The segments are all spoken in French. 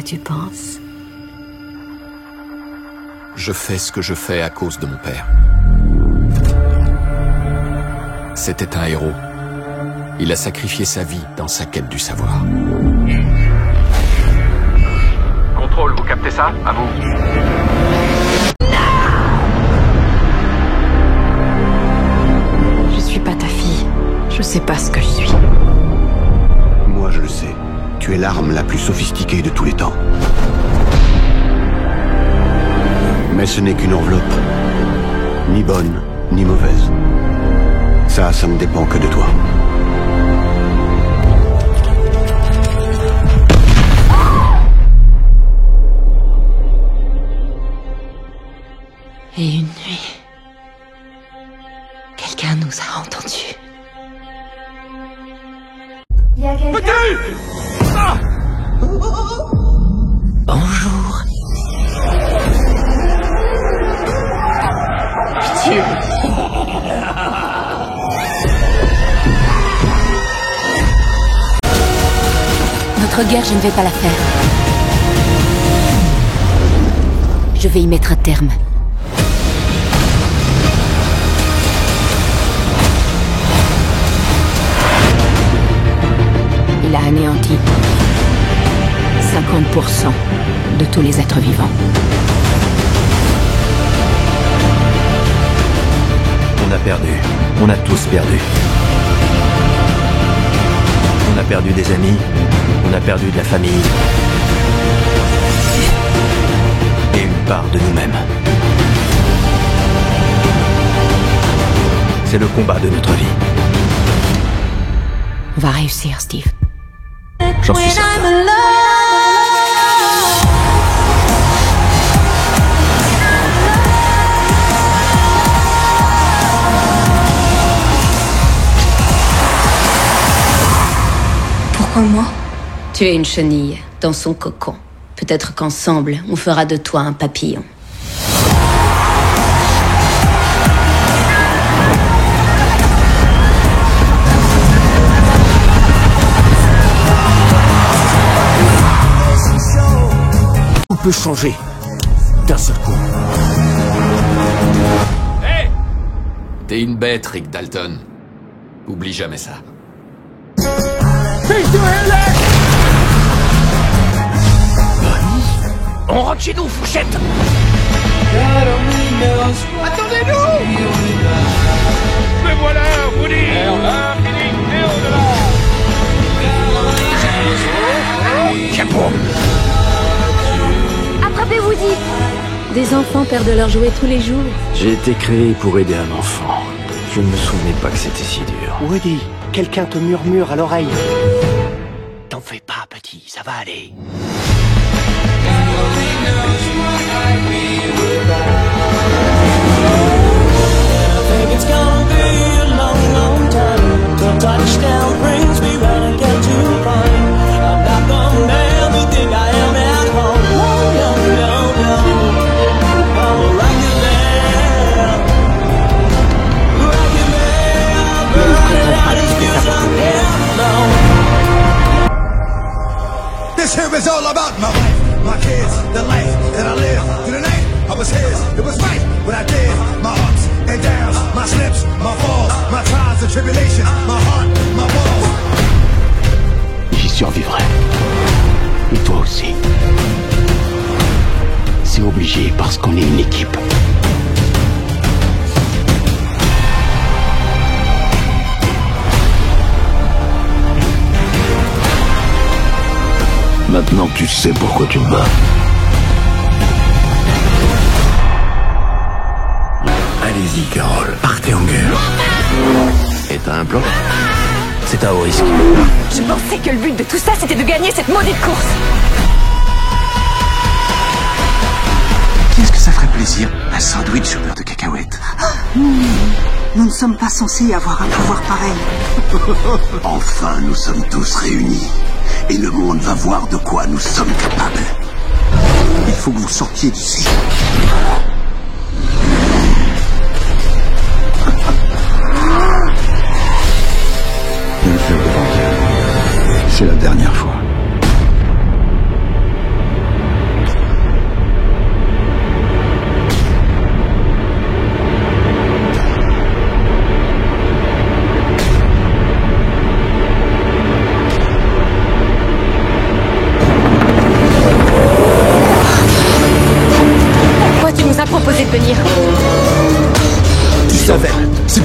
tu penses? Je fais ce que je fais à cause de mon père. C'était un héros. Il a sacrifié sa vie dans sa quête du savoir. Contrôle, vous captez ça? À vous. Je suis pas ta fille. Je sais pas ce que je suis. Moi, je le sais. Tu es l'arme la plus sophistiquée de tous les temps. Mais ce n'est qu'une enveloppe. Ni bonne, ni mauvaise. Ça ne dépend que de toi. Et une nuit, quelqu'un nous a entendus. Bonjour. Pitié. Notre guerre, je ne vais pas la faire. Je vais y mettre un terme. Il a anéanti 50% de tous les êtres vivants. On a perdu. On a tous perdu. On a perdu des amis. On a perdu de la famille. Et une part de nous-mêmes. C'est le combat de notre vie. On va réussir, Steve. J'en suis certain. Pourquoi moi? Tu es une chenille dans son cocon. Peut-être qu'ensemble, on fera de toi un papillon. Tout peut changer d'un seul coup. Hey! T'es une bête, Rick Dalton. Oublie jamais ça. On rentre chez nous, fourchette. Attendez-nous! Me voilà, Woody! Chapeau. Attrapez Woody! Des enfants perdent leurs jouets tous les jours. J'ai été créé pour aider un enfant. Je ne me souvenais pas que c'était si dur. Woody, quelqu'un te murmure à l'oreille. T'en fais pas, petit, ça va aller. This here is all about my wife, my kids, the life that I live. Through the night, I was his. It was right what I did. My ups and downs, my slips, my falls, my trials and tribulations, my heart, my balls. J'y survivrai. Et toi aussi. C'est obligé parce qu'on est une équipe. Maintenant tu sais pourquoi tu te bats. Allez-y, Carole, partez en guerre. Et t'as un plan? C'est à haut risque. Je pensais que le but de tout ça, c'était de gagner cette maudite course. Qu'est-ce que ça ferait plaisir? Un sandwich au beurre de cacahuète. Nous ne sommes pas censés avoir un pouvoir pareil. Enfin, nous sommes tous réunis. Et le monde va voir de quoi nous sommes capables. Il faut que vous sortiez d'ici. Ne le fais pas. C'est la dernière fois.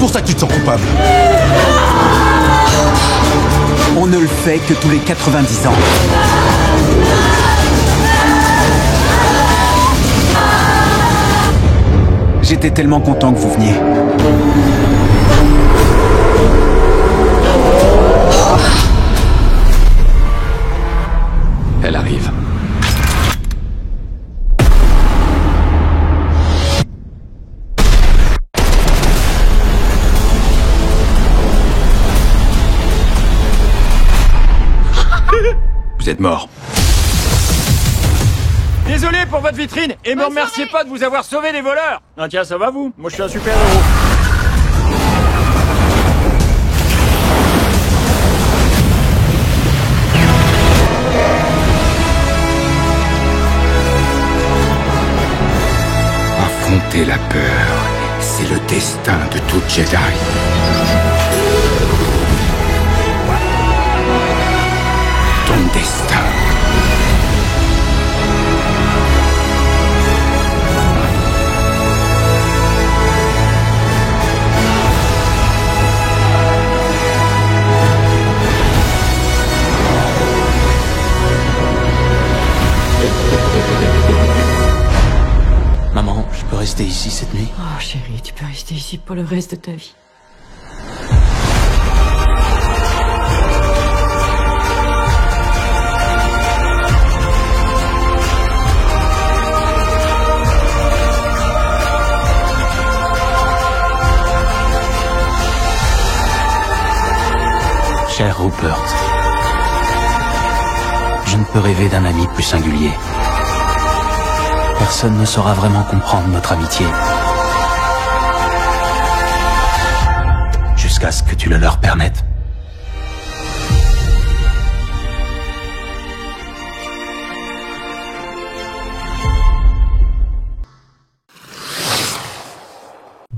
pour ça que tu te sens coupable. On ne le fait que tous les 90 ans. J'étais tellement content que vous veniez. Elle arrive. Vous êtes mort. Désolé pour votre vitrine et me remerciez pas de vous avoir sauvé les voleurs. Ah tiens, ça va vous? Moi je suis un super-héros. Affronter la peur, c'est le destin de tout Jedi. Ton destin. Maman, je peux rester ici cette nuit? Oh chérie, tu peux rester ici pour le reste de ta vie. Cher Rupert, je ne peux rêver d'un ami plus singulier. Personne ne saura vraiment comprendre notre amitié. Jusqu'à ce que tu le leur permettes.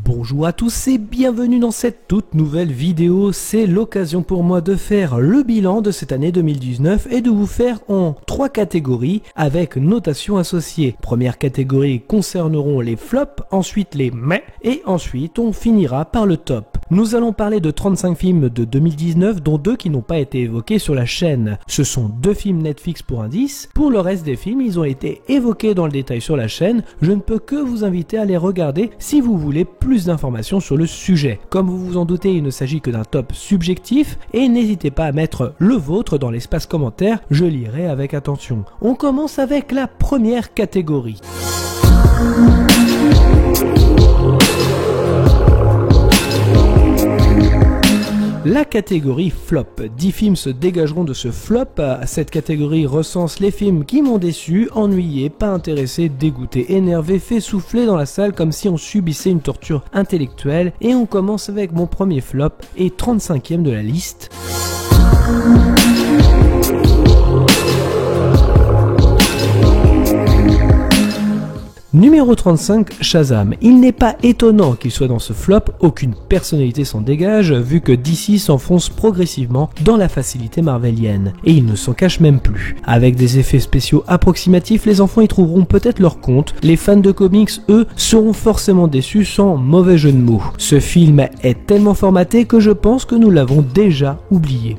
Bonjour à tous et bienvenue dans cette toute nouvelle vidéo. C'est l'occasion pour moi de faire le bilan de cette année 2019 et de vous faire en 3 catégories avec notation associée. Première catégorie concerneront les flops, ensuite les mais et ensuite on finira par le top. Nous allons parler de 35 films de 2019 dont 2 qui n'ont pas été évoqués sur la chaîne. Ce sont 2 films Netflix pour indice. Pour le reste des films, ils ont été évoqués dans le détail sur la chaîne. Je ne peux que vous inviter à les regarder si vous voulez plus d'informations sur le sujet. Comme vous vous en doutez, il ne s'agit que d'un top subjectif et n'hésitez pas à mettre le vôtre dans l'espace commentaire, je lirai avec attention. On commence avec la première catégorie. La catégorie flop. 10 films se dégageront de ce flop. Cette catégorie recense les films qui m'ont déçu, ennuyé, pas intéressé, dégoûté, énervé, fait souffler dans la salle comme si on subissait une torture intellectuelle. Et on commence avec mon premier flop et 35e de la liste. Numéro 35, Shazam. Il n'est pas étonnant qu'il soit dans ce flop, aucune personnalité s'en dégage, vu que DC s'enfonce progressivement dans la facilité marvelienne. Et il ne s'en cache même plus. Avec des effets spéciaux approximatifs, les enfants y trouveront peut-être leur compte. Les fans de comics, eux, seront forcément déçus sans mauvais jeu de mots. Ce film est tellement formaté que je pense que nous l'avons déjà oublié.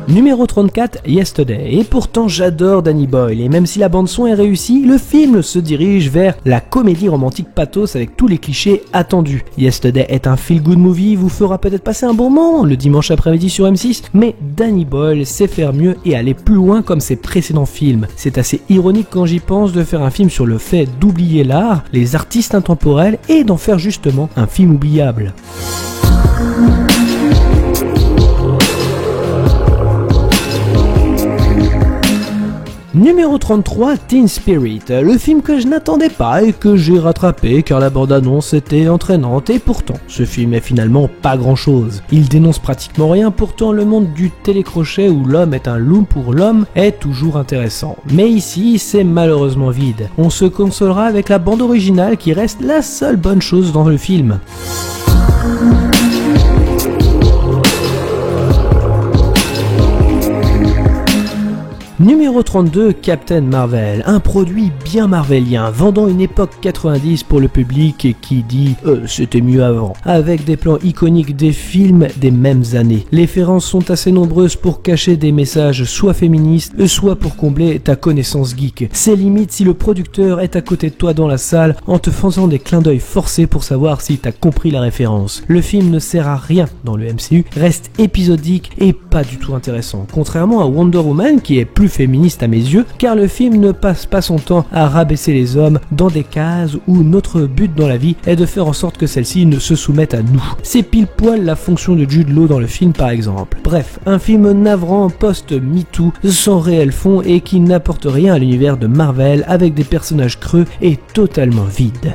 Numéro 34, Yesterday. Et pourtant j'adore Danny Boyle, et même si la bande son est réussie, le film se dirige vers la comédie romantique pathos avec tous les clichés attendus. Yesterday est un feel-good movie, vous fera peut-être passer un bon moment le dimanche après-midi sur M6, mais Danny Boyle sait faire mieux et aller plus loin comme ses précédents films. C'est assez ironique quand j'y pense de faire un film sur le fait d'oublier l'art, les artistes intemporels et d'en faire justement un film oubliable. Numéro 33, Teen Spirit, le film que je n'attendais pas et que j'ai rattrapé car la bande-annonce était entraînante et pourtant ce film est finalement pas grand chose. Il dénonce pratiquement rien, pourtant le monde du télécrochet où l'homme est un loup pour l'homme est toujours intéressant. Mais ici c'est malheureusement vide. On se consolera avec la bande originale qui reste la seule bonne chose dans le film. Numéro 32, Captain Marvel, un produit bien marvelien, vendant une époque 90 pour le public et qui dit c'était mieux avant, avec des plans iconiques des films des mêmes années. Les références sont assez nombreuses pour cacher des messages soit féministes, soit pour combler ta connaissance geek. C'est limite si le producteur est à côté de toi dans la salle en te faisant des clins d'œil forcés pour savoir si t'as compris la référence. Le film ne sert à rien dans le MCU, reste épisodique et pas du tout intéressant, contrairement à Wonder Woman qui est plus féministe à mes yeux, car le film ne passe pas son temps à rabaisser les hommes dans des cases où notre but dans la vie est de faire en sorte que celles-ci ne se soumettent à nous. C'est pile poil la fonction de Jude Law dans le film par exemple. Bref, un film navrant post-MeToo, sans réel fond et qui n'apporte rien à l'univers de Marvel avec des personnages creux et totalement vides.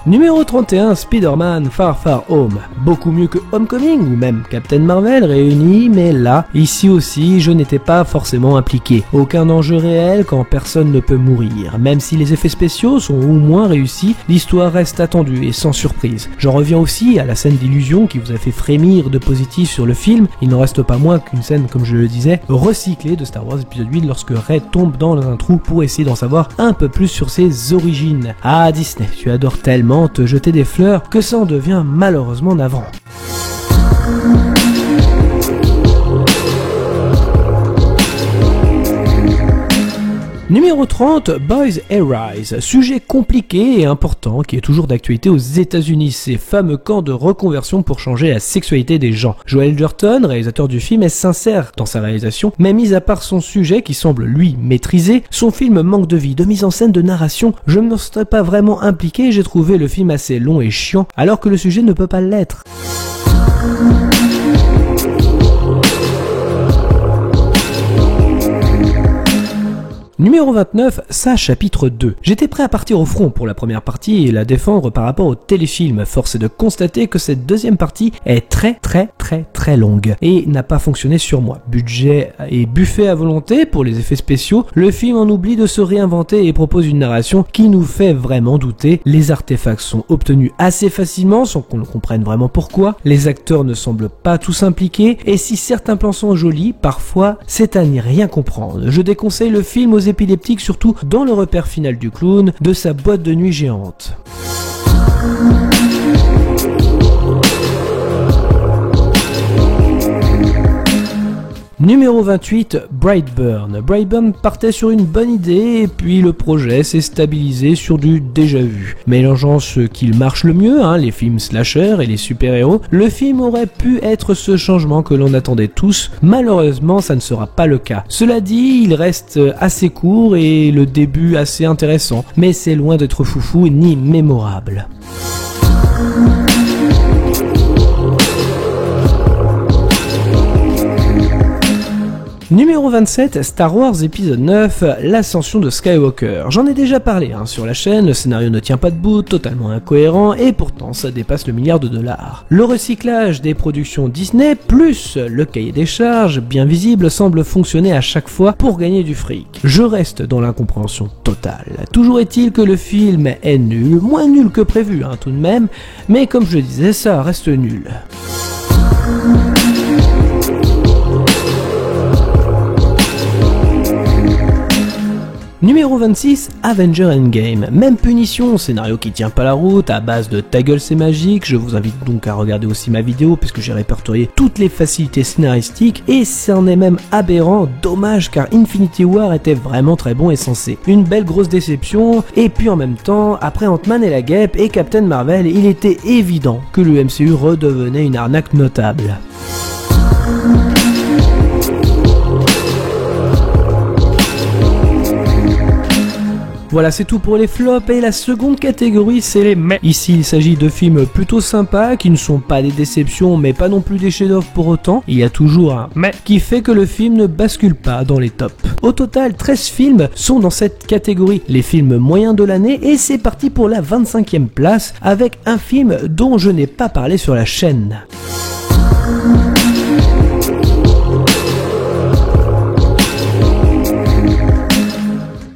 Numéro 31, Spider-Man Far Far Home. Beaucoup mieux que Homecoming ou même Captain Marvel réunis, mais là, ici aussi, je n'étais pas forcément impliqué. Aucun enjeu réel quand personne ne peut mourir. Même si les effets spéciaux sont au moins réussis, l'histoire reste attendue et sans surprise. J'en reviens aussi à la scène d'illusion qui vous a fait frémir de positif sur le film. Il n'en reste pas moins qu'une scène, comme je le disais, recyclée de Star Wars épisode 8 lorsque Rey tombe dans un trou pour essayer d'en savoir un peu plus sur ses origines. Ah Disney, tu adores tellement te jeter des fleurs que ça en devient malheureusement navrant. Numéro 30, Boys and Rise, sujet compliqué et important qui est toujours d'actualité aux États-Unis, ces fameux camps de reconversion pour changer la sexualité des gens. Joel Edgerton, réalisateur du film, est sincère dans sa réalisation, mais mis à part son sujet qui semble lui maîtrisé, son film manque de vie, de mise en scène, de narration. Je ne me serais pas vraiment impliqué et j'ai trouvé le film assez long et chiant, alors que le sujet ne peut pas l'être. Numéro 29, ça chapitre 2. J'étais prêt à partir au front pour la première partie et la défendre par rapport au téléfilm. Force est de constater que cette deuxième partie est très longue et n'a pas fonctionné sur moi. Budget et buffet à volonté pour les effets spéciaux, le film en oublie de se réinventer et propose une narration qui nous fait vraiment douter. Les artefacts sont obtenus assez facilement sans qu'on ne comprenne vraiment pourquoi. Les acteurs ne semblent pas tous impliqués et si certains plans sont jolis, parfois c'est à n'y rien comprendre. Je déconseille le film aux épileptiques, surtout dans le repère final du clown de sa boîte de nuit géante. Numéro 28, Brightburn. Brightburn partait sur une bonne idée et puis le projet s'est stabilisé sur du déjà vu. Mélangeant ce qu'il marche le mieux, les films slasher et les super-héros, le film aurait pu être ce changement que l'on attendait tous. Malheureusement, ça ne sera pas le cas. Cela dit, il reste assez court et le début assez intéressant, mais c'est loin d'être foufou ni mémorable. Numéro 27, Star Wars épisode 9, l'ascension de Skywalker. J'en ai déjà parlé sur la chaîne, le scénario ne tient pas debout, totalement incohérent et pourtant ça dépasse le $1 milliard. Le recyclage des productions Disney plus le cahier des charges bien visible semble fonctionner à chaque fois pour gagner du fric. Je reste dans l'incompréhension totale. Toujours est-il que le film est nul, moins nul que prévu tout de même, mais comme je le disais, ça reste nul. Numéro 26, Avengers Endgame. Même punition, scénario qui tient pas la route, à base de ta gueule c'est magique. Je vous invite donc à regarder aussi ma vidéo puisque j'ai répertorié toutes les facilités scénaristiques et c'en est même aberrant, dommage car Infinity War était vraiment très bon et sensé. Une belle grosse déception et puis en même temps, après Ant-Man et la Guêpe et Captain Marvel, il était évident que le MCU redevenait une arnaque notable. Voilà, c'est tout pour les flops et la seconde catégorie c'est les mais. Ici il s'agit de films plutôt sympas qui ne sont pas des déceptions mais pas non plus des chefs-d'œuvre pour autant. Il y a toujours un mais qui fait que le film ne bascule pas dans les tops. Au total 13 films sont dans cette catégorie, les films moyens de l'année et c'est parti pour la 25e place avec un film dont je n'ai pas parlé sur la chaîne.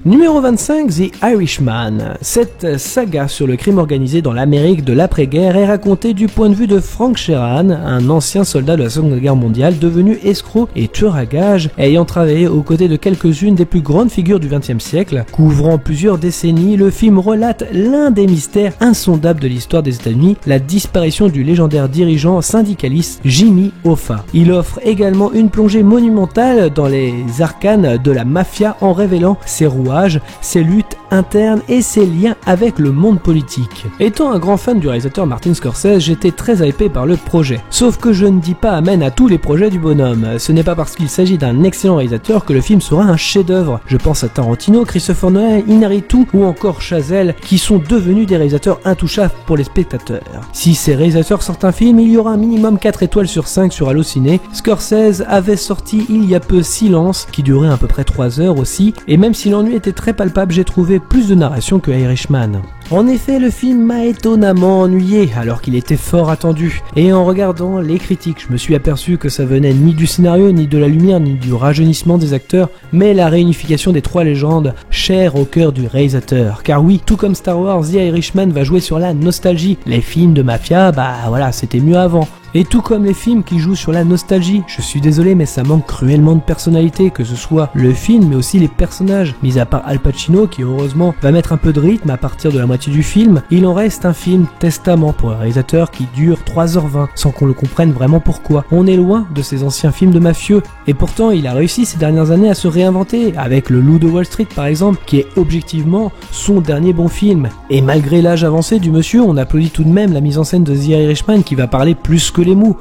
Numéro 25, The Irishman. Cette saga sur le crime organisé dans l'Amérique de l'après-guerre est racontée du point de vue de Frank Sheeran, un ancien soldat de la Seconde Guerre mondiale devenu escroc et tueur à gages, ayant travaillé aux côtés de quelques-unes des plus grandes figures du XXe siècle. Couvrant plusieurs décennies, le film relate l'un des mystères insondables de l'histoire des États-Unis, la disparition du légendaire dirigeant syndicaliste Jimmy Hoffa. Il offre également une plongée monumentale dans les arcanes de la mafia en révélant ses rouages, ses luttes internes et ses liens avec le monde politique. Étant un grand fan du réalisateur Martin Scorsese, j'étais très hypé par le projet. Sauf que je ne dis pas amen à tous les projets du bonhomme. Ce n'est pas parce qu'il s'agit d'un excellent réalisateur que le film sera un chef-d'œuvre. Je pense à Tarantino, Christopher Nolan, Iñárritu ou encore Chazelle, qui sont devenus des réalisateurs intouchables pour les spectateurs. Si ces réalisateurs sortent un film, il y aura un minimum 4 étoiles sur 5 sur Allociné. Scorsese avait sorti il y a peu Silence, qui durait à peu près 3 heures aussi, et même si l'ennui était très palpable, j'ai trouvé plus de narration que Irishman. En effet, le film m'a étonnamment ennuyé alors qu'il était fort attendu. Et en regardant les critiques, je me suis aperçu que ça venait ni du scénario, ni de la lumière, ni du rajeunissement des acteurs, mais la réunification des 3 légendes chères au cœur du réalisateur. Car oui, tout comme Star Wars, The Irishman va jouer sur la nostalgie. Les films de mafia, voilà, c'était mieux avant. Et tout comme les films qui jouent sur la nostalgie, je suis désolé mais ça manque cruellement de personnalité, que ce soit le film mais aussi les personnages. Mis à part Al Pacino qui heureusement va mettre un peu de rythme à partir de la moitié du film, il en reste un film testament pour un réalisateur qui dure 3h20 sans qu'on le comprenne vraiment pourquoi. On est loin de ces anciens films de mafieux et pourtant il a réussi ces dernières années à se réinventer, avec Le Loup de Wall Street par exemple, qui est objectivement son dernier bon film. Et malgré l'âge avancé du monsieur, on applaudit tout de même la mise en scène de The Irishman qui va parler plus que les mots.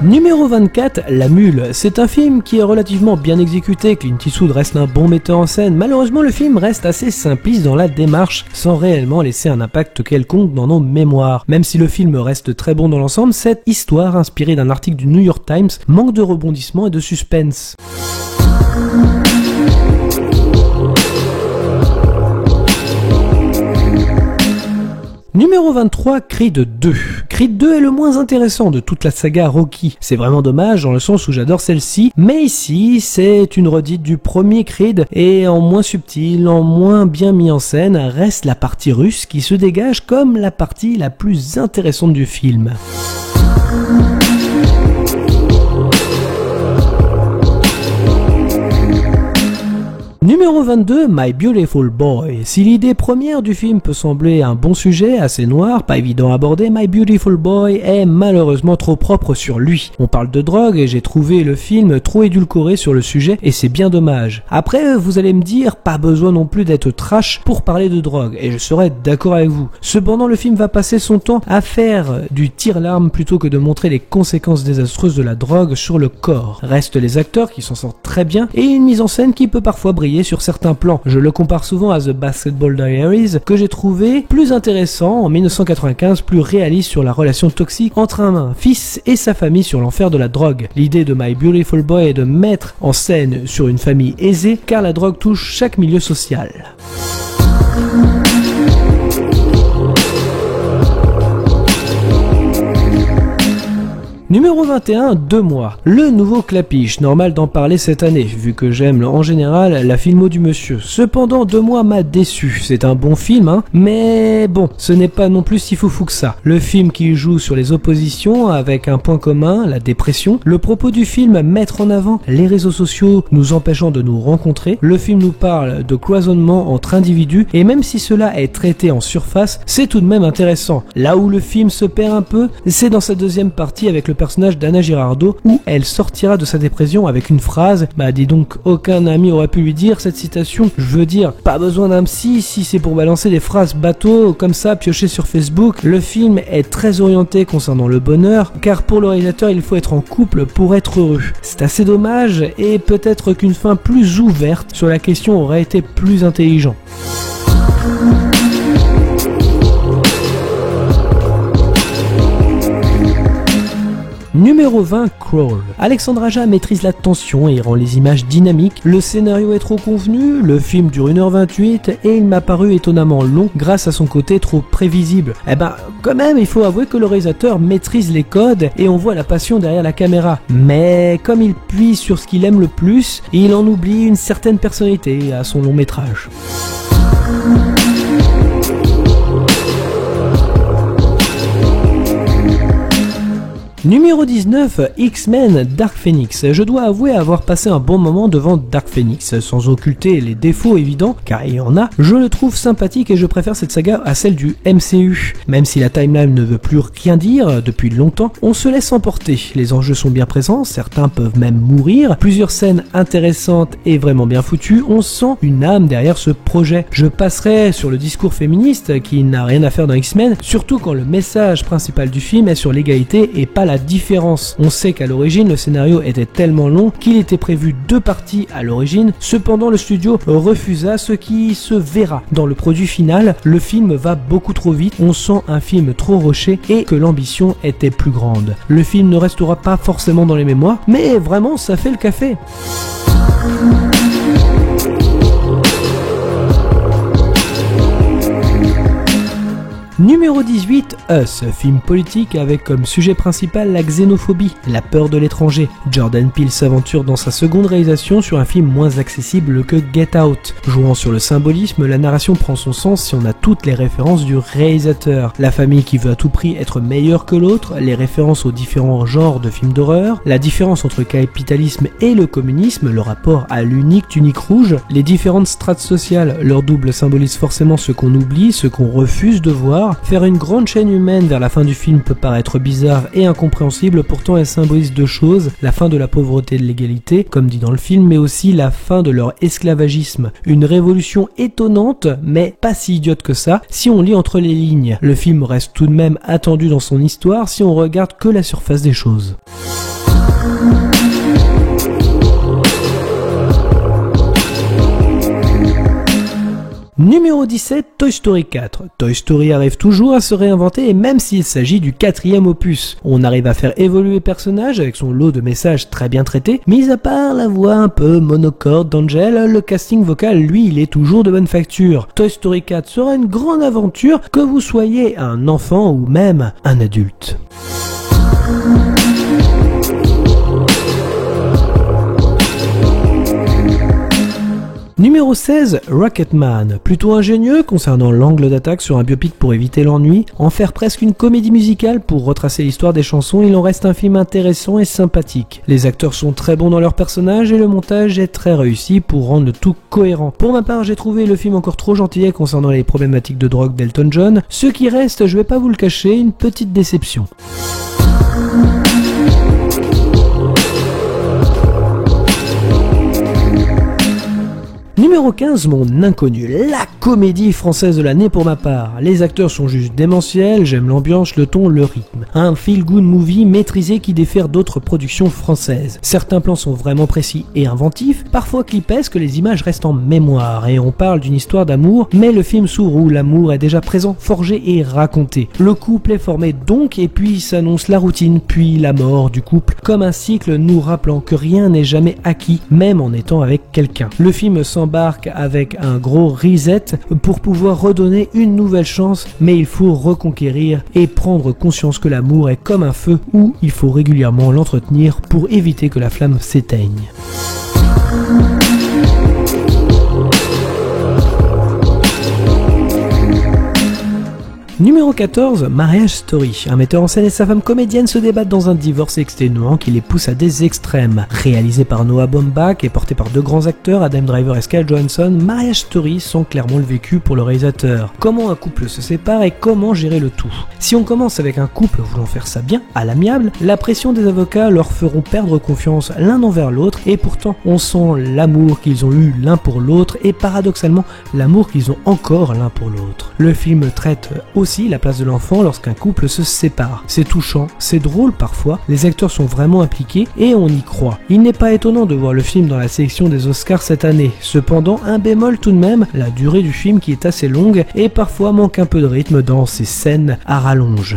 Numéro 24, La Mule. C'est un film qui est relativement bien exécuté, Clint Eastwood reste un bon metteur en scène. Malheureusement, le film reste assez simpliste dans la démarche, sans réellement laisser un impact quelconque dans nos mémoires. Même si le film reste très bon dans l'ensemble, cette histoire, inspirée d'un article du New York Times, manque de rebondissement et de suspense. Numéro 23, Creed 2. Creed 2 est le moins intéressant de toute la saga Rocky. C'est vraiment dommage dans le sens où j'adore celle-ci, mais ici c'est une redite du premier Creed et en moins subtil, en moins bien mis en scène, reste la partie russe qui se dégage comme la partie la plus intéressante du film. Numéro 22, My Beautiful Boy. Si l'idée première du film peut sembler un bon sujet, assez noir, pas évident à aborder, My Beautiful Boy est malheureusement trop propre sur lui. On parle de drogue et j'ai trouvé le film trop édulcoré sur le sujet et c'est bien dommage. Après, vous allez me dire, pas besoin non plus d'être trash pour parler de drogue et je serai d'accord avec vous. Cependant, le film va passer son temps à faire du tir-larme plutôt que de montrer les conséquences désastreuses de la drogue sur le corps. Restent les acteurs qui s'en sortent très bien et une mise en scène qui peut parfois briller sur certains plans. Je le compare souvent à The Basketball Diaries, que j'ai trouvé plus intéressant en 1995, plus réaliste sur la relation toxique entre un fils et sa famille sur l'enfer de la drogue. L'idée de My Beautiful Boy est de mettre en scène sur une famille aisée, car la drogue touche chaque milieu social. Numéro 21, 2 mois. Le nouveau Clapiche, normal d'en parler cette année, vu que j'aime en général la filmo du monsieur. Cependant, 2 mois m'a déçu. C'est un bon film, mais bon, ce n'est pas non plus si foufou que ça. Le film qui joue sur les oppositions avec un point commun, la dépression. Le propos du film, mettre en avant les réseaux sociaux nous empêchant de nous rencontrer. Le film nous parle de cloisonnement entre individus, et même si cela est traité en surface, c'est tout de même intéressant. Là où le film se perd un peu, c'est dans sa deuxième partie avec le personnage d'Anna Girardot, où elle sortira de sa dépression avec une phrase, dis donc, aucun ami aurait pu lui dire cette citation, je veux dire, pas besoin d'un psy si c'est pour balancer des phrases bateau comme ça piochées sur Facebook. Le film est très orienté concernant le bonheur, car pour le réalisateur il faut être en couple pour être heureux. C'est assez dommage, et peut-être qu'une fin plus ouverte sur la question aurait été plus intelligent. Numéro 20, Crawl. Alexandre Aja maîtrise la tension et rend les images dynamiques. Le scénario est trop convenu, le film dure 1h28 et il m'a paru étonnamment long grâce à son côté trop prévisible. Quand même, il faut avouer que le réalisateur maîtrise les codes et on voit la passion derrière la caméra. Mais comme il puise sur ce qu'il aime le plus, il en oublie une certaine personnalité à son long métrage. Numéro 19, X-Men Dark Phoenix. Je dois avouer avoir passé un bon moment devant Dark Phoenix, sans occulter les défauts évidents, car il y en a. Je le trouve sympathique et je préfère cette saga à celle du MCU. Même si la timeline ne veut plus rien dire depuis longtemps, on se laisse emporter. Les enjeux sont bien présents, certains peuvent même mourir, plusieurs scènes intéressantes et vraiment bien foutues, on sent une âme derrière ce projet. Je passerai sur le discours féministe qui n'a rien à faire dans X-Men, surtout quand le message principal du film est sur l'égalité et pas la différence. On sait qu'à l'origine le scénario était tellement long qu'il était prévu 2 parties à l'origine, cependant le studio refusa, ce qui se verra dans le produit final. Le film va beaucoup trop vite, on sent un film trop rushé et que l'ambition était plus grande. Le film ne restera pas forcément dans les mémoires, mais vraiment ça fait le café. Numéro 18, Us, film politique avec comme sujet principal la xénophobie, la peur de l'étranger. Jordan Peele s'aventure dans sa seconde réalisation sur un film moins accessible que Get Out. Jouant sur le symbolisme, la narration prend son sens si on a toutes les références du réalisateur. La famille qui veut à tout prix être meilleure que l'autre, les références aux différents genres de films d'horreur, la différence entre le capitalisme et le communisme, le rapport à l'unique tunique rouge, les différentes strates sociales, leur double symbolise forcément ce qu'on oublie, ce qu'on refuse de voir. Faire une grande chaîne humaine vers la fin du film peut paraître bizarre et incompréhensible, pourtant elle symbolise 2 choses, la fin de la pauvreté et de l'égalité, comme dit dans le film, mais aussi la fin de leur esclavagisme. Une révolution étonnante, mais pas si idiote que ça, si on lit entre les lignes. Le film reste tout de même attendu dans son histoire si on regarde que la surface des choses. Numéro 17, Toy Story 4. Toy Story arrive toujours à se réinventer et même s'il s'agit du 4e opus, on arrive à faire évoluer le personnage avec son lot de messages très bien traités, mis à part la voix un peu monocorde d'Angel, le casting vocal lui il est toujours de bonne facture. Toy Story 4 sera une grande aventure que vous soyez un enfant ou même un adulte. Numéro 16, Rocketman. Plutôt ingénieux concernant l'angle d'attaque sur un biopic pour éviter l'ennui, en faire presque une comédie musicale pour retracer l'histoire des chansons, il en reste un film intéressant et sympathique. Les acteurs sont très bons dans leurs personnages et le montage est très réussi pour rendre le tout cohérent. Pour ma part, j'ai trouvé le film encore trop gentillet concernant les problématiques de drogue d'Elton John, ce qui reste, je vais pas vous le cacher, une petite déception. Numéro 15, Mon Inconnu, la comédie française de l'année pour ma part. Les acteurs sont juste démentiels, j'aime l'ambiance, le ton, le rythme. Un feel-good movie maîtrisé qui diffère d'autres productions françaises. Certains plans sont vraiment précis et inventifs, parfois clipesques, les images restent en mémoire et on parle d'une histoire d'amour, mais le film s'ouvre où l'amour est déjà présent, forgé et raconté. Le couple est formé donc et puis s'annonce la routine, puis la mort du couple, comme un cycle nous rappelant que rien n'est jamais acquis, même en étant avec quelqu'un. Le film s'embarque avec un gros reset pour pouvoir redonner une nouvelle chance, mais il faut reconquérir et prendre conscience que l'amour est comme un feu où il faut régulièrement l'entretenir pour éviter que la flamme s'éteigne. Numéro 14, Marriage Story. Un metteur en scène et sa femme comédienne se débattent dans un divorce exténuant qui les pousse à des extrêmes. Réalisé par Noah Baumbach et porté par 2 grands acteurs, Adam Driver et Scarlett Johansson, Marriage Story sent clairement le vécu pour le réalisateur. Comment un couple se sépare et comment gérer le tout. Si on commence avec un couple voulant faire ça bien, à l'amiable, la pression des avocats leur feront perdre confiance l'un envers l'autre et pourtant on sent l'amour qu'ils ont eu l'un pour l'autre et paradoxalement l'amour qu'ils ont encore l'un pour l'autre. Le film traite aussi la place de l'enfant lorsqu'un couple se sépare. C'est touchant, c'est drôle parfois, les acteurs sont vraiment impliqués et on y croit. Il n'est pas étonnant de voir le film dans la sélection des Oscars cette année. Cependant, un bémol tout de même, la durée du film qui est assez longue et parfois manque un peu de rythme dans ses scènes à rallonge.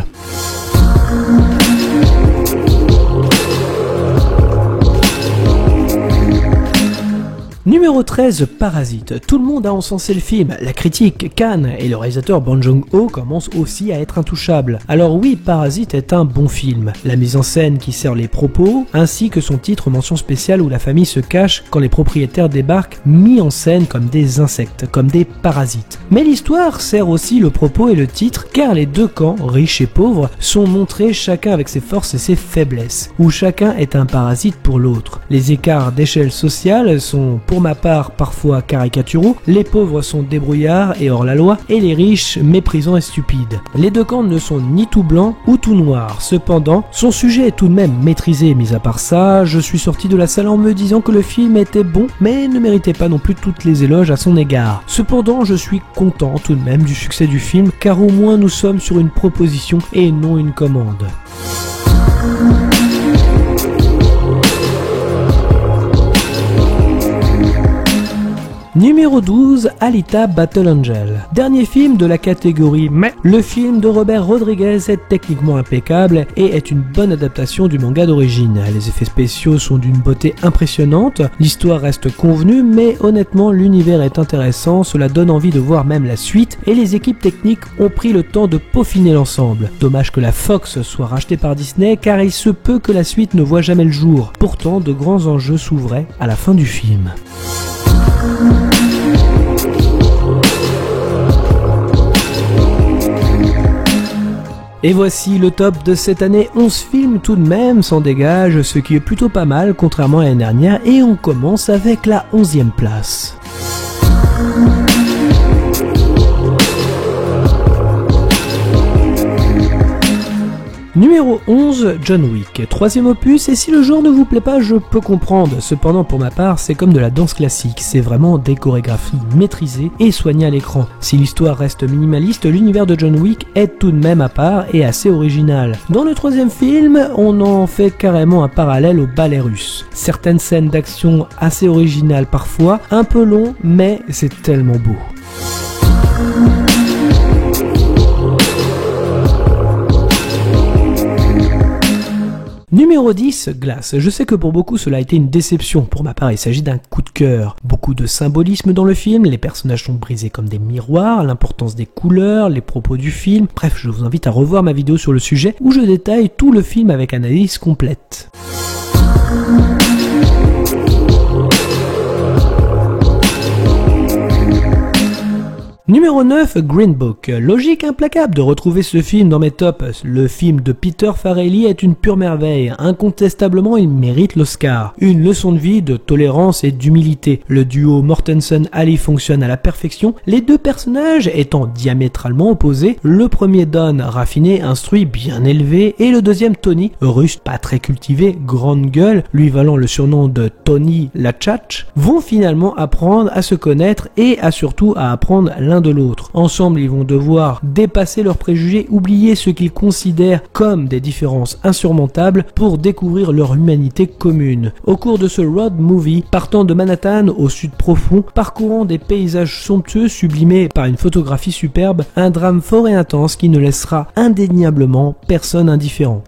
Numéro 13, Parasite. Tout le monde a encensé le film, la critique, Cannes et le réalisateur Bong Joon-ho commencent aussi à être intouchables. Alors oui, Parasite est un bon film. La mise en scène qui sert les propos, ainsi que son titre mention spéciale où la famille se cache quand les propriétaires débarquent, mis en scène comme des insectes, comme des parasites. Mais l'histoire sert aussi le propos et le titre, car les deux camps, riches et pauvres, sont montrés chacun avec ses forces et ses faiblesses, où chacun est un parasite pour l'autre. Les écarts d'échelle sociale sont pour ma part parfois caricaturaux, les pauvres sont débrouillards et hors la loi, et les riches méprisants et stupides. Les deux camps ne sont ni tout blanc ou tout noir, cependant, son sujet est tout de même maîtrisé. Mis à part ça, je suis sorti de la salle en me disant que le film était bon, mais ne méritait pas non plus toutes les éloges à son égard. Cependant, je suis content tout de même du succès du film, car au moins nous sommes sur une proposition et non une commande. Numéro 12, Alita Battle Angel. Dernier film de la catégorie mais le film de Robert Rodriguez est techniquement impeccable et est une bonne adaptation du manga d'origine. Les effets spéciaux sont d'une beauté impressionnante, l'histoire reste convenue mais honnêtement l'univers est intéressant, cela donne envie de voir même la suite et les équipes techniques ont pris le temps de peaufiner l'ensemble. Dommage que la Fox soit rachetée par Disney car il se peut que la suite ne voit jamais le jour. Pourtant de grands enjeux s'ouvraient à la fin du film. Et voici le top de cette année, 11 films tout de même s'en dégagent, ce qui est plutôt pas mal contrairement à l'année dernière, et on commence avec la 11e place. Numéro 11, John Wick, 3e opus, et si le genre ne vous plaît pas, je peux comprendre. Cependant, pour ma part, c'est comme de la danse classique, c'est vraiment des chorégraphies maîtrisées et soignées à l'écran. Si l'histoire reste minimaliste, l'univers de John Wick est tout de même à part et assez original. Dans le 3e film, on en fait carrément un parallèle au ballet russe. Certaines scènes d'action assez originales parfois, un peu long, mais c'est tellement beau. Numéro 10, Glass. Je sais que pour beaucoup cela a été une déception. Pour ma part, il s'agit d'un coup de cœur. Beaucoup de symbolisme dans le film, les personnages sont brisés comme des miroirs, l'importance des couleurs, les propos du film. Bref, je vous invite à revoir ma vidéo sur le sujet où je détaille tout le film avec analyse complète. Numéro 9, Green Book. Logique implacable de retrouver ce film dans mes tops. Le film de Peter Farrelly est une pure merveille. Incontestablement, il mérite l'Oscar. Une leçon de vie, de tolérance et d'humilité. Le duo Mortensen-Ali fonctionne à la perfection, les deux personnages étant diamétralement opposés. Le premier Don, raffiné, instruit, bien élevé, et le deuxième Tony, russe, pas très cultivé, grande gueule, lui valant le surnom de Tony la Tchatch, vont finalement apprendre à se connaître et surtout à apprendre l'un de l'autre. Ensemble, ils vont devoir dépasser leurs préjugés, oublier ce qu'ils considèrent comme des différences insurmontables pour découvrir leur humanité commune. Au cours de ce road movie, partant de Manhattan au sud profond, parcourant des paysages somptueux sublimés par une photographie superbe, un drame fort et intense qui ne laissera indéniablement personne indifférent.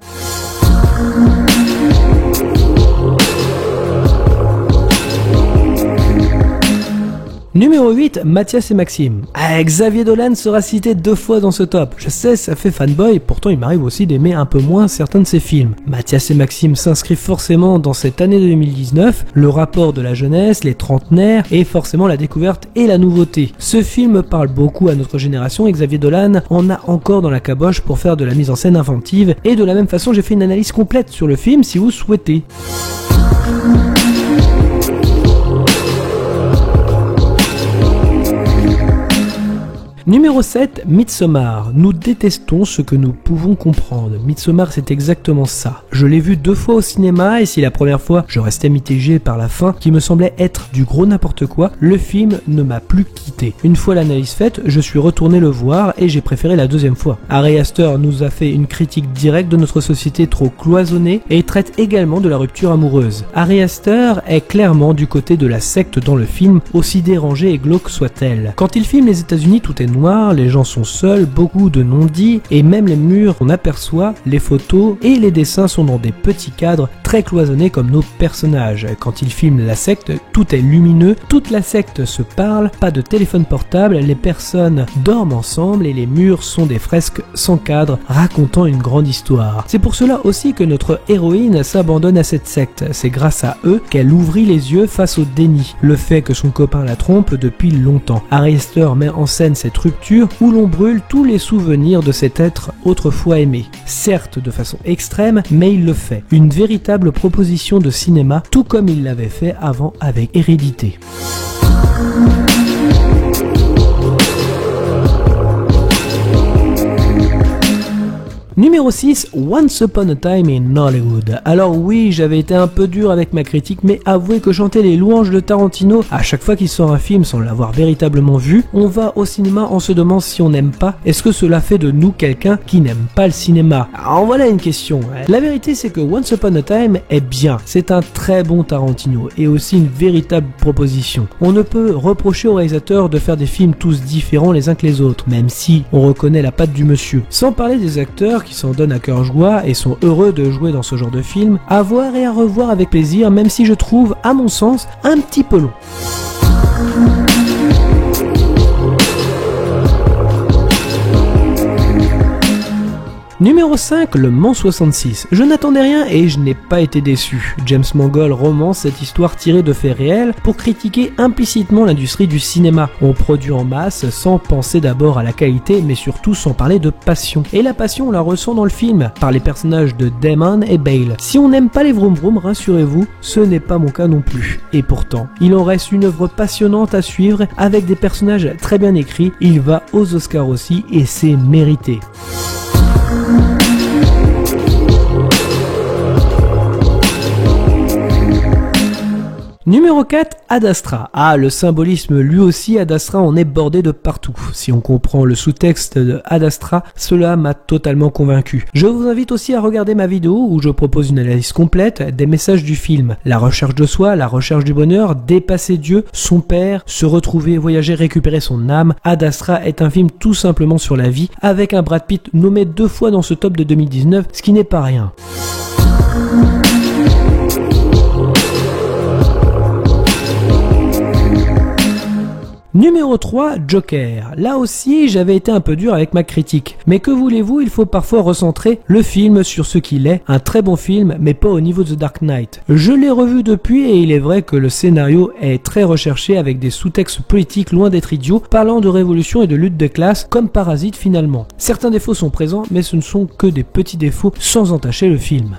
Numéro 8, Mathias et Maxime. Xavier Dolan sera cité 2 fois dans ce top. Je sais, ça fait fanboy, pourtant il m'arrive aussi d'aimer un peu moins certains de ses films. Mathias et Maxime s'inscrit forcément dans cette année 2019, le rapport de la jeunesse, les trentenaires, et forcément la découverte et la nouveauté. Ce film parle beaucoup à notre génération et Xavier Dolan en a encore dans la caboche pour faire de la mise en scène inventive, et de la même façon j'ai fait une analyse complète sur le film si vous souhaitez. Numéro 7, Midsommar. Nous détestons ce que nous pouvons comprendre. Midsommar, c'est exactement ça. Je l'ai vu 2 fois au cinéma et si la première fois je restais mitigé par la fin qui me semblait être du gros n'importe quoi, le film ne m'a plus quitté. Une fois l'analyse faite, je suis retourné le voir et j'ai préféré la 2e fois. Ari Aster nous a fait une critique directe de notre société trop cloisonnée et traite également de la rupture amoureuse. Ari Aster est clairement du côté de la secte dans le film, aussi dérangée et glauque soit-elle. Quand il filme les États-Unis, tout est noir, les gens sont seuls, beaucoup de non-dits, et même les murs qu'on aperçoit, les photos et les dessins sont dans des petits cadres très cloisonnés comme nos personnages. Quand ils filment la secte, tout est lumineux, toute la secte se parle, pas de téléphone portable, les personnes dorment ensemble et les murs sont des fresques sans cadre racontant une grande histoire. C'est pour cela aussi que notre héroïne s'abandonne à cette secte. C'est grâce à eux qu'elle ouvrit les yeux face au déni, le fait que son copain la trompe depuis longtemps. Ari Aster met en scène cette rupture où l'on brûle tous les souvenirs de cet être autrefois aimé. Certes de façon extrême, mais il le fait. Une véritable proposition de cinéma, tout comme il l'avait fait avant avec Hérédité. Numéro 6, Once Upon a Time in Hollywood. Alors oui, j'avais été un peu dur avec ma critique, mais avouez que chanter les louanges de Tarantino à chaque fois qu'il sort un film sans l'avoir véritablement vu, on va au cinéma, on se demande si on n'aime pas. Est-ce que cela fait de nous quelqu'un qui n'aime pas le cinéma? Alors voilà une question. La vérité c'est que Once Upon a Time est bien. C'est un très bon Tarantino et aussi une véritable proposition. On ne peut reprocher au réalisateur de faire des films tous différents les uns que les autres, même si on reconnaît la patte du monsieur. Sans parler des acteurs qui s'en donnent à cœur joie et sont heureux de jouer dans ce genre de film, à voir et à revoir avec plaisir, même si je trouve, à mon sens, un petit peu long. Numéro 5, Le Mans 66. Je n'attendais rien et je n'ai pas été déçu. James Mangold romance cette histoire tirée de faits réels pour critiquer implicitement l'industrie du cinéma. On produit en masse sans penser d'abord à la qualité, mais surtout sans parler de passion. Et la passion, on la ressent dans le film, par les personnages de Damon et Bale. Si on n'aime pas les vroom vroom, rassurez-vous, ce n'est pas mon cas non plus. Et pourtant, il en reste une œuvre passionnante à suivre, avec des personnages très bien écrits. Il va aux Oscars aussi, et c'est mérité. Numéro 4, Ad Astra. Ah, le symbolisme, lui aussi, Ad Astra en est bordé de partout. Si on comprend le sous-texte de Ad Astra, cela m'a totalement convaincu. Je vous invite aussi à regarder ma vidéo où je propose une analyse complète des messages du film. La recherche de soi, la recherche du bonheur, dépasser Dieu, son père, se retrouver, voyager, récupérer son âme. Ad Astra est un film tout simplement sur la vie, avec un Brad Pitt nommé 2 fois dans ce top de 2019, ce qui n'est pas rien. Numéro 3, Joker. Là aussi, j'avais été un peu dur avec ma critique. Mais que voulez-vous, il faut parfois recentrer le film sur ce qu'il est. Un très bon film, mais pas au niveau de The Dark Knight. Je l'ai revu depuis et il est vrai que le scénario est très recherché avec des sous-textes politiques loin d'être idiots, parlant de révolution et de lutte des classes, comme Parasite finalement. Certains défauts sont présents, mais ce ne sont que des petits défauts sans entacher le film.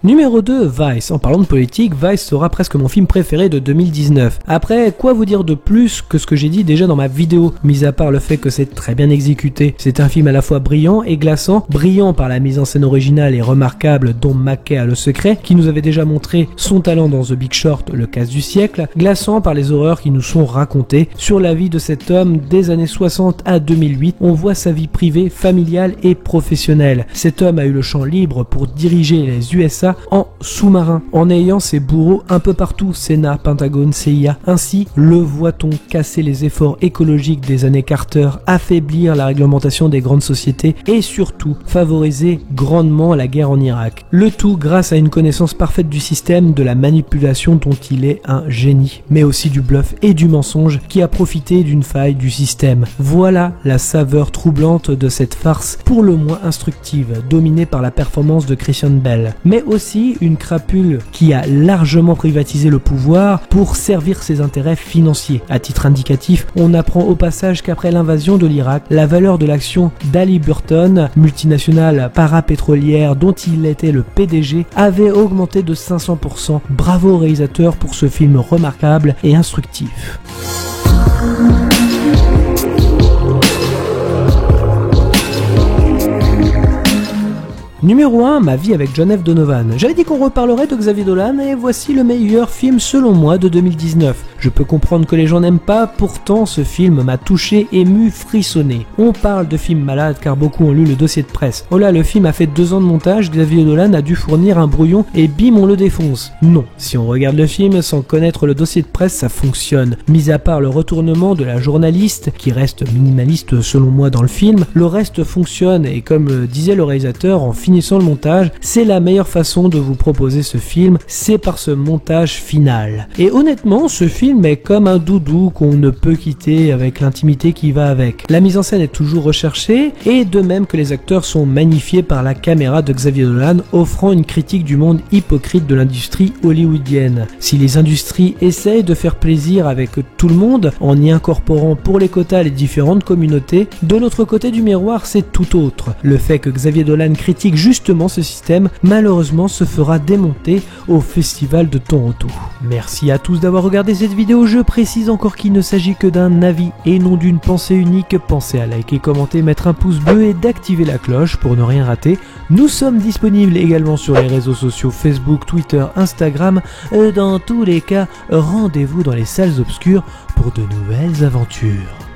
Numéro 2, Vice. En parlant de politique, Vice sera presque mon film préféré de 2019. Après, quoi vous dire de plus que ce que j'ai dit déjà dans ma vidéo, mis à part le fait que c'est très bien exécuté. C'est un film à la fois brillant et glaçant, brillant par la mise en scène originale et remarquable dont McKay a le secret, qui nous avait déjà montré son talent dans The Big Short, le casse du siècle, glaçant par les horreurs qui nous sont racontées sur la vie de cet homme des années 60 à 2008. On voit sa vie privée, familiale et professionnelle. Cet homme a eu le champ libre pour diriger les USA en sous-marin, en ayant ses bourreaux un peu partout, Sénat, Pentagone, CIA. Ainsi, le voit-on casser les efforts écologiques des années Carter, affaiblir la réglementation des grandes sociétés et surtout favoriser grandement la guerre en Irak. Le tout grâce à une connaissance parfaite du système, de la manipulation dont il est un génie, mais aussi du bluff et du mensonge qui a profité d'une faille du système. Voilà la saveur troublante de cette farce, pour le moins instructive, dominée par la performance de Christian Bale, mais aussi une crapule qui a largement privatisé le pouvoir pour servir ses intérêts financiers. À titre indicatif, on apprend au passage qu'après l'invasion de l'Irak, la valeur de l'action d'Haliburton, multinationale parapétrolière dont il était le PDG, avait augmenté de 500%. Bravo au réalisateur pour ce film remarquable et instructif. Numéro 1, Ma vie avec John F. Donovan. J'avais dit qu'on reparlerait de Xavier Dolan et voici le meilleur film selon moi de 2019. Je peux comprendre que les gens n'aiment pas, pourtant ce film m'a touché, ému, frissonné. On parle de film malade car beaucoup ont lu le dossier de presse. Oh là, le film a fait 2 ans de montage, Xavier Dolan a dû fournir un brouillon et bim on le défonce. Non, si on regarde le film sans connaître le dossier de presse, ça fonctionne. Mis à part le retournement de la journaliste, qui reste minimaliste selon moi dans le film, le reste fonctionne et comme disait le réalisateur en finissant le montage, c'est la meilleure façon de vous proposer ce film, c'est par ce montage final. Et honnêtement, ce film est comme un doudou qu'on ne peut quitter avec l'intimité qui va avec. La mise en scène est toujours recherchée et de même que les acteurs sont magnifiés par la caméra de Xavier Dolan, offrant une critique du monde hypocrite de l'industrie hollywoodienne. Si les industries essayent de faire plaisir avec tout le monde en y incorporant pour les quotas les différentes communautés, de l'autre côté du miroir c'est tout autre. Le fait que Xavier Dolan critique justement ce système, malheureusement se fera démonter au festival de Toronto. Merci à tous d'avoir regardé cette vidéo, je précise encore qu'il ne s'agit que d'un avis et non d'une pensée unique. Pensez à liker, commenter, mettre un pouce bleu et d'activer la cloche pour ne rien rater. Nous sommes disponibles également sur les réseaux sociaux Facebook, Twitter, Instagram. Dans tous les cas, rendez-vous dans les salles obscures pour de nouvelles aventures.